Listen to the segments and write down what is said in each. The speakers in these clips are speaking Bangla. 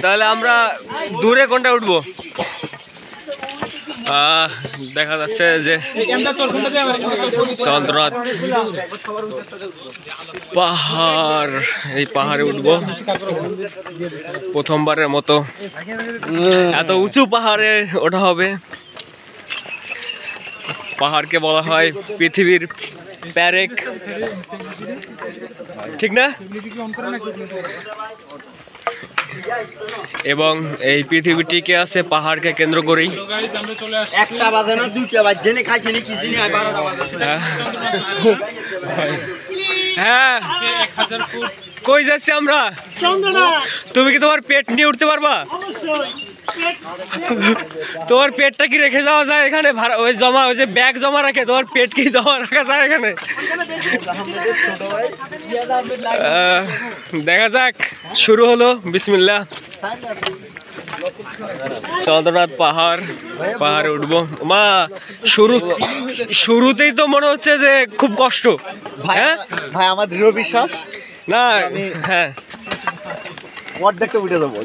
তাহলে আমরা দূরে কোনটা উঠবো? দেখা যাচ্ছে যে চন্দ্রনাথ পাহাড়, এই পাহাড়ে উঠবো প্রথমবারের মতো। এত উঁচু পাহাড়ে ওঠা হবে। পাহাড়কে বলা হয় পৃথিবীর প্যারেক, ঠিক না? এবং এই পৃথিবী টিকে আছে পাহাড়কে কেন্দ্র করেই। একটা বাজে না, দুইটা বাজে না, খাইছে নাকি জিনি 12টা বাজে। হ্যাঁ, কই যাচ্ছি আমরা? তুমি কি তোমার পেট নিয়ে উঠতে পারবা? তোমার পেটটা কি রেখে যাওয়া যায় এখানে? ওই জমা, ওই যে ব্যাগ জমা রাখে, তোমার পেট কি জমা রাখা যায় এখানে? দেখা যাক, শুরু হলো। বিসমিল্লাহ। চন্দ্রনাথ পাহাড়ে উঠবো। মা, শুরুতেই তো মনে হচ্ছে যে খুব কষ্ট। হ্যাঁ ভাই, আমার দৃঢ় বিশ্বাস না। হ্যাঁ, অর্ধেকটা উঠে যাবো।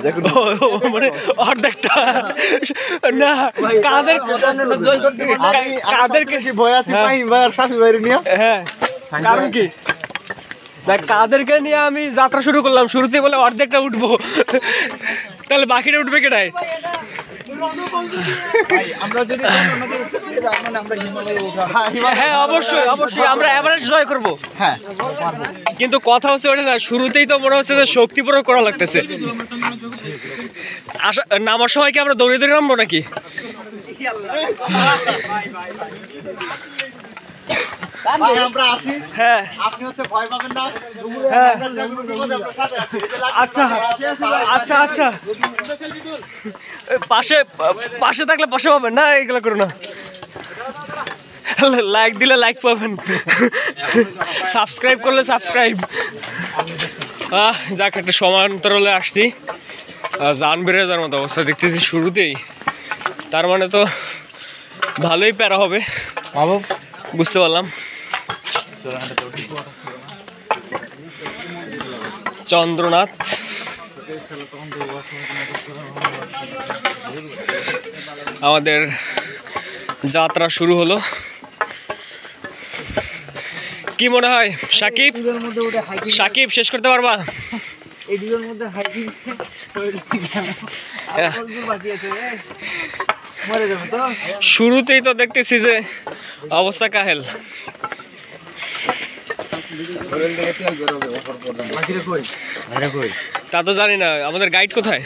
মানে অর্ধেকটা না, কাদেরকে ভয় আছে শাশুড়ি বাইরে নিয়ে। হ্যাঁ, কারণ কি কাদেরকে নিয়ে আমি যাত্রা শুরু করলাম, শুরুতে বলে অর্ধেকটা উঠবো, তাহলে বাকিটা উঠবে কেটাই? হ্যাঁ, অবশ্যই অবশ্যই আমরা এভারেস্ট জয় করবো। হ্যাঁ, কিন্তু কথা হচ্ছে ওটা না, শুরুতেই তো মনে হচ্ছে যে শক্তি প্রয়োগ করা লাগতেছে। নামার সময় কি আমরা দৌড়ে দৌড়ে নামবো নাকি? আমরা আছি। হ্যাঁ, আপনি হচ্ছে ভয় পাবেন না। হ্যাঁ, আচ্ছা আচ্ছা আচ্ছা, পাশে থাকলে পাশে পাবেন না, এগুলো করো না। লাইক দিলে লাইক পাবেন, সাবস্ক্রাইব করলে সাবস্ক্রাইব। যাক, একটা সমান্তরালে আসছি, জান বেড়ে যাওয়ার মতো অবস্থা দেখতেছি শুরুতেই। তার মানে তো ভালোই প্যারা হবে, বুঝতে পারলাম। চন্দ্রনাথ আমাদের যাত্রা শুরু হলো। কি মনে হয় সাকিব? সাকিব শেষ করতে পারবা? শুরুতেই তো দেখতেছি যে অবস্থা কাহেল। তা তো জানি না, আমাদের গাইড কোথায়?